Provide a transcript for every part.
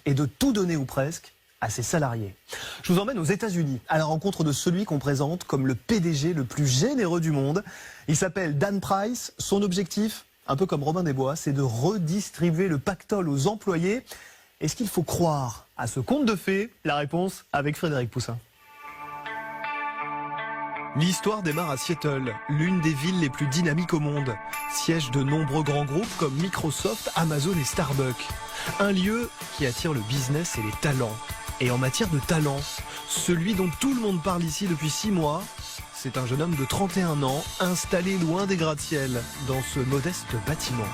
et de tout donner ou presque à ses salariés. Je vous emmène aux États-Unis à la rencontre de celui qu'on présente comme le PDG le plus généreux du monde. Il s'appelle Dan Price. Son objectif, un peu comme Robin des Bois, c'est de redistribuer le pactole aux employés. Est-ce qu'il faut croire à ce conte de fées? La réponse avec Frédéric Poussin. L'histoire démarre à Seattle, l'une des villes les plus dynamiques au monde, siège de nombreux grands groupes comme Microsoft, Amazon et Starbucks. Un lieu qui attire le business et les talents. Et en matière de talent, celui dont tout le monde parle ici depuis 6 mois, c'est un jeune homme de 31 ans, installé loin des gratte-ciel, dans ce modeste bâtiment.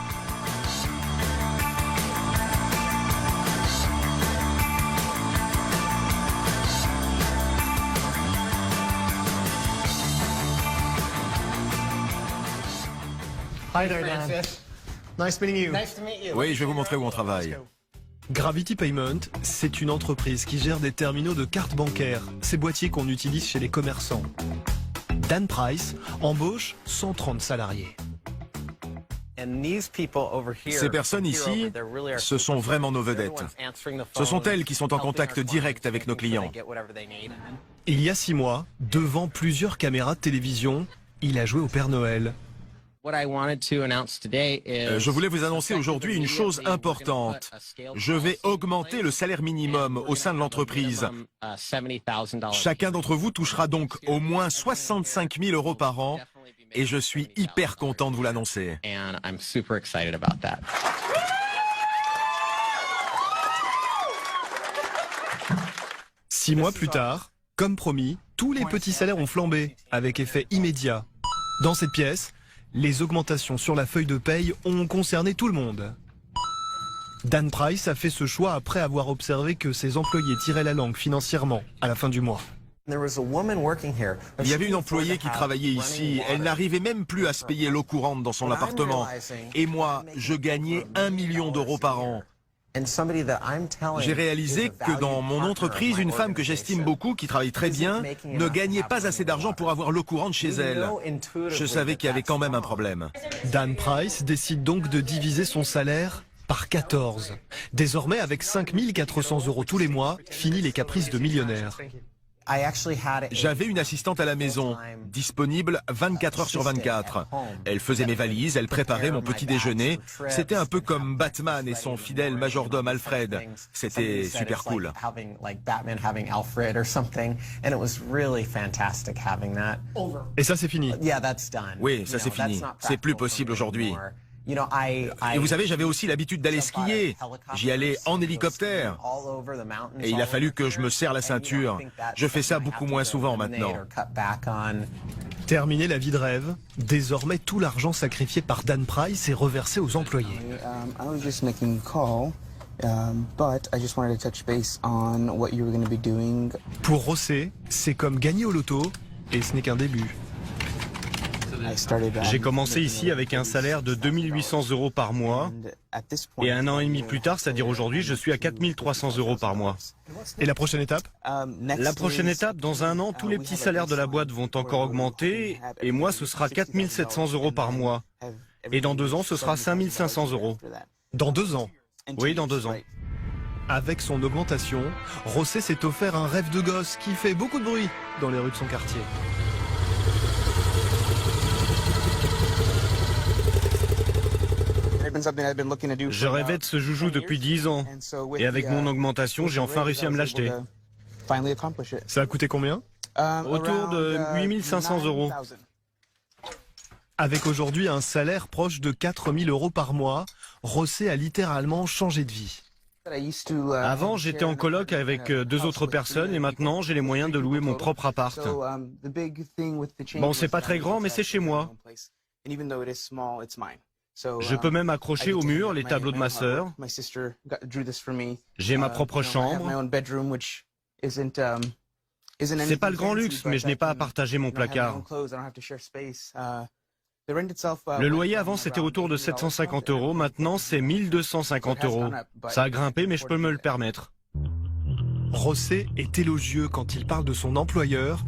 Hi there, Dan. Nice meeting you. Nice to meet you. Oui, je vais vous montrer où on travaille. Gravity Payment, c'est une entreprise qui gère des terminaux de cartes bancaires, ces boîtiers qu'on utilise chez les commerçants. Dan Price embauche 130 salariés. Ces personnes ici, ce sont vraiment nos vedettes. Ce sont elles qui sont en contact direct avec nos clients. Il y a 6 mois, devant plusieurs caméras de télévision, il a joué au Père Noël. Je voulais vous annoncer aujourd'hui une chose importante. Je vais augmenter le salaire minimum au sein de l'entreprise. Chacun d'entre vous touchera donc au moins 65 000 € par an et je suis hyper content de vous l'annoncer. 6 mois plus tard, comme promis, tous les petits salaires ont flambé, avec effet immédiat. Dans cette pièce, les augmentations sur la feuille de paye ont concerné tout le monde. Dan Price a fait ce choix après avoir observé que ses employés tiraient la langue financièrement à la fin du mois. Il y avait une employée qui travaillait ici, elle n'arrivait même plus à se payer l'eau courante dans son appartement. Et moi, je gagnais 1 million d'euros par an. J'ai réalisé que dans mon entreprise, une femme que j'estime beaucoup, qui travaille très bien, ne gagnait pas assez d'argent pour avoir l'eau courante chez elle. Je savais qu'il y avait quand même un problème. Dan Price décide donc de diviser son salaire par 14. Désormais, avec 5 400 € tous les mois, fini les caprices de millionnaire. J'avais une assistante à la maison, disponible 24 heures sur 24. Elle faisait mes valises, elle préparait mon petit déjeuner. C'était un peu comme Batman et son fidèle majordome Alfred. C'était super cool. Et ça, c'est fini. Oui, ça c'est fini. C'est plus possible aujourd'hui. Et vous savez, j'avais aussi l'habitude d'aller skier. J'y allais en hélicoptère. Et il a fallu que je me serre la ceinture. Je fais ça beaucoup moins souvent maintenant. Terminé la vie de rêve, désormais tout l'argent sacrifié par Dan Price est reversé aux employés. Pour José, c'est comme gagner au loto, et ce n'est qu'un début. J'ai commencé ici avec un salaire de 2 800 € par mois et 1 an et demi plus tard, c'est-à-dire aujourd'hui, je suis à 4 300 € par mois. Et la prochaine étape? La prochaine étape, dans 1 an, tous les petits salaires de la boîte vont encore augmenter et moi, ce sera 4 700 € par mois. Et dans 2 ans, ce sera 5 500 €. Dans 2 ans? Oui, dans 2 ans. Avec son augmentation, José s'est offert un rêve de gosse qui fait beaucoup de bruit dans les rues de son quartier. Je rêvais de ce joujou depuis 10 ans et avec mon augmentation, j'ai enfin réussi à me l'acheter. Ça a coûté combien? Autour de 8 500 €. Avec aujourd'hui un salaire proche de 4 000 € par mois, José a littéralement changé de vie. Avant, j'étais en coloc avec 2 autres personnes et maintenant, j'ai les moyens de louer mon propre appart. Bon, c'est pas très grand, mais c'est chez moi. Je peux même accrocher au mur les tableaux de ma sœur. J'ai ma propre chambre. C'est pas le grand luxe, mais je n'ai pas à partager mon placard. Le loyer avant c'était autour de 750 €, maintenant c'est 1 250 €. Ça a grimpé, mais je peux me le permettre. José est élogieux quand il parle de son employeur,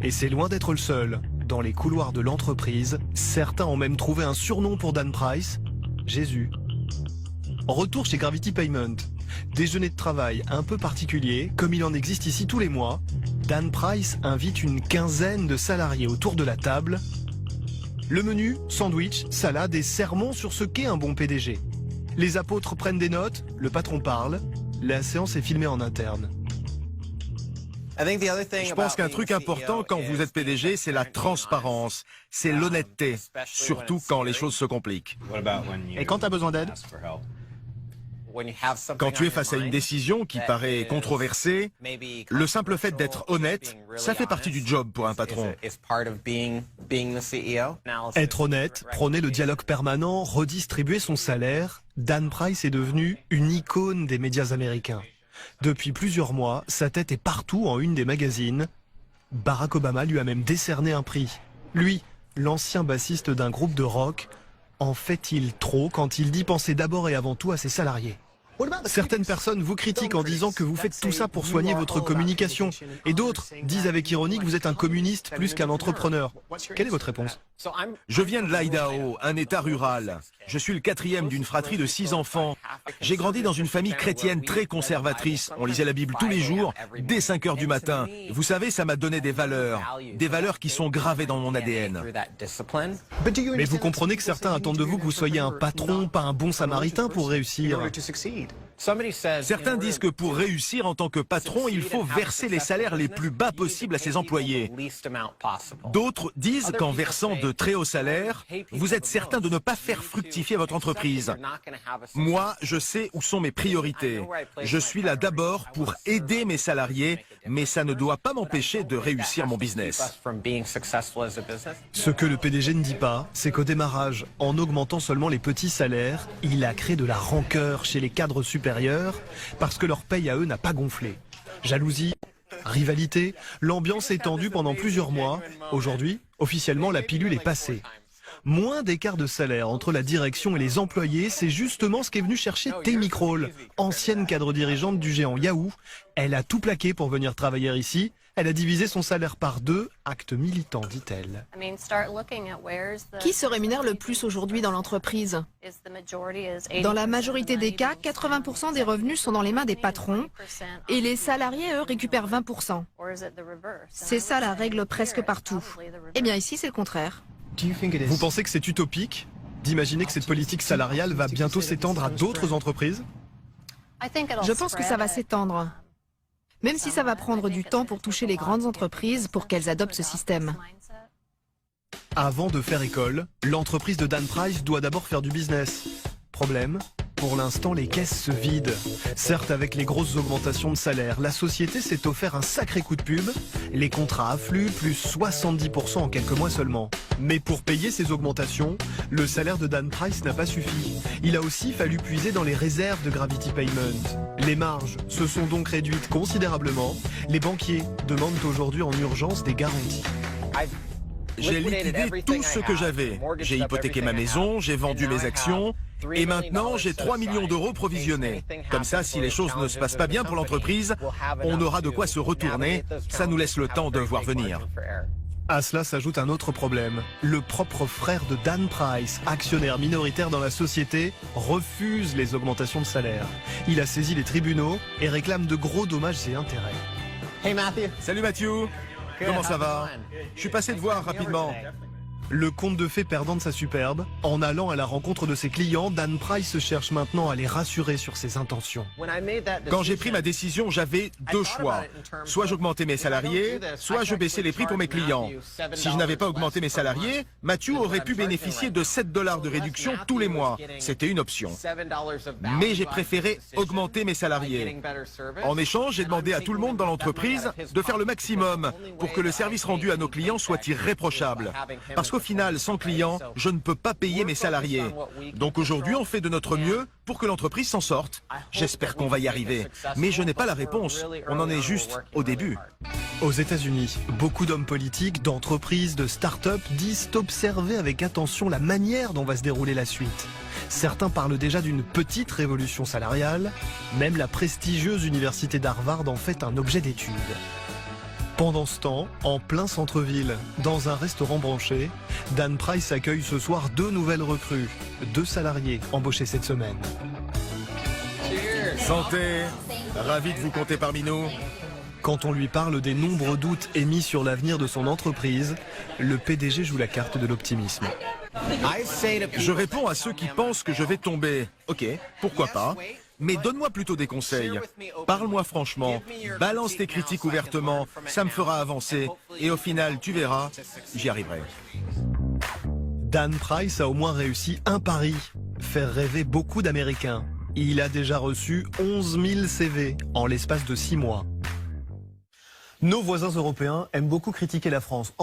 et c'est loin d'être le seul. Dans les couloirs de l'entreprise, certains ont même trouvé un surnom pour Dan Price, Jésus. Retour chez Gravity Payment. Déjeuner de travail un peu particulier, comme il en existe ici tous les mois. Dan Price invite une quinzaine de salariés autour de la table. Le menu, sandwich, salade et sermon sur ce qu'est un bon PDG. Les apôtres prennent des notes, le patron parle, la séance est filmée en interne. Je pense qu'un truc important quand vous êtes PDG, c'est la transparence, c'est l'honnêteté, surtout quand les choses se compliquent. Et quand tu as besoin d'aide? Quand tu es face à une décision qui paraît controversée, le simple fait d'être honnête, ça fait partie du job pour un patron. Être honnête, prôner le dialogue permanent, redistribuer son salaire, Dan Price est devenu une icône des médias américains. Depuis plusieurs mois, sa tête est partout en une des magazines. Barack Obama lui a même décerné un prix. Lui, l'ancien bassiste d'un groupe de rock, en fait-il trop quand il dit penser d'abord et avant tout à ses salariés? Certaines personnes vous critiquent en disant que vous faites tout ça pour soigner votre communication. Et d'autres disent avec ironie que vous êtes un communiste plus qu'un entrepreneur. Quelle est votre réponse? Je viens de l'Idaho, un état rural. Je suis le 4e d'une fratrie de 6 enfants. J'ai grandi dans une famille chrétienne très conservatrice. On lisait la Bible tous les jours, dès 5 heures du matin. Vous savez, ça m'a donné des valeurs qui sont gravées dans mon ADN. Mais vous comprenez que certains attendent de vous que vous soyez un patron, pas un bon samaritain pour réussir. Certains disent que pour réussir en tant que patron, il faut verser les salaires les plus bas possibles à ses employés. D'autres disent qu'en versant de très hauts salaires, vous êtes certain de ne pas faire fructifier votre entreprise. Moi, je sais où sont mes priorités. Je suis là d'abord pour aider mes salariés, mais ça ne doit pas m'empêcher de réussir mon business. Ce que le PDG ne dit pas, c'est qu'au démarrage, en augmentant seulement les petits salaires, il a créé de la rancœur chez les cadres supérieurs parce que leur paye à eux n'a pas gonflé. Jalousie, rivalité, l'ambiance est tendue pendant plusieurs mois. Aujourd'hui, officiellement, la pilule est passée. Moins d'écart de salaire entre la direction et les employés, c'est justement ce qu'est venu chercher Tammy Kroll, ancienne cadre dirigeante du géant Yahoo. Elle a tout plaqué pour venir travailler ici. Elle a divisé son salaire par 2, acte militant, dit-elle. Qui se rémunère le plus aujourd'hui dans l'entreprise? Dans la majorité des cas, 80% des revenus sont dans les mains des patrons et les salariés, eux, récupèrent 20%. C'est ça la règle presque partout. Eh bien ici, c'est le contraire. Vous pensez que c'est utopique d'imaginer que cette politique salariale va bientôt s'étendre à d'autres entreprises? Je pense que ça va s'étendre. Même si ça va prendre du temps pour toucher les grandes entreprises pour qu'elles adoptent ce système. Avant de faire école, l'entreprise de Dan Price doit d'abord faire du business. Problème, pour l'instant les caisses se vident. Certes, avec les grosses augmentations de salaire, la société s'est offert un sacré coup de pub. Les contrats affluent, plus 70% en quelques mois seulement. Mais pour payer ces augmentations, le salaire de Dan Price n'a pas suffi. Il a aussi fallu puiser dans les réserves de Gravity Payment. Les marges se sont donc réduites considérablement. Les banquiers demandent aujourd'hui en urgence des garanties. J'ai liquidé tout ce que j'avais. J'ai hypothéqué ma maison, j'ai vendu mes actions et maintenant j'ai 3 millions d'euros provisionnés. Comme ça, si les choses ne se passent pas bien pour l'entreprise, on aura de quoi se retourner. Ça nous laisse le temps de voir venir. À cela s'ajoute un autre problème. Le propre frère de Dan Price, actionnaire minoritaire dans la société, refuse les augmentations de salaire. Il a saisi les tribunaux et réclame de gros dommages et intérêts. Hey Matthew. Salut Mathieu, comment ça va? Je suis passé te voir rapidement. Le conte de fées perdant de sa superbe, en allant à la rencontre de ses clients, Dan Price cherche maintenant à les rassurer sur ses intentions. Quand j'ai pris ma décision, j'avais 2 choix. Soit j'augmentais mes salariés, soit je baissais les prix pour mes clients. Si je n'avais pas augmenté mes salariés, Mathieu aurait pu bénéficier de 7 $ de réduction tous les mois. C'était une option. Mais j'ai préféré augmenter mes salariés. En échange, j'ai demandé à tout le monde dans l'entreprise de faire le maximum pour que le service rendu à nos clients soit irréprochable. Parce qu'au final, sans clients, je ne peux pas payer mes salariés. Donc aujourd'hui, on fait de notre mieux pour que l'entreprise s'en sorte. J'espère qu'on va y arriver. Mais je n'ai pas la réponse. On en est juste au début. Aux États-Unis, beaucoup d'hommes politiques, d'entreprises, de start-up disent observer avec attention la manière dont va se dérouler la suite. Certains parlent déjà d'une petite révolution salariale. Même la prestigieuse université d'Harvard en fait un objet d'étude. Pendant ce temps, en plein centre-ville, dans un restaurant branché, Dan Price accueille ce soir 2 nouvelles recrues, 2 salariés embauchés cette semaine. Santé, ravi de vous compter parmi nous. Quand on lui parle des nombreux doutes émis sur l'avenir de son entreprise, le PDG joue la carte de l'optimisme. Je réponds à ceux qui pensent que je vais tomber. Ok, pourquoi pas, mais donne-moi plutôt des conseils. Parle-moi franchement, balance tes critiques ouvertement, ça me fera avancer. Et au final, tu verras, j'y arriverai. Dan Price a au moins réussi un pari, faire rêver beaucoup d'Américains. Il a déjà reçu 11 000 CV en l'espace de 6 mois. Nos voisins européens aiment beaucoup critiquer la France.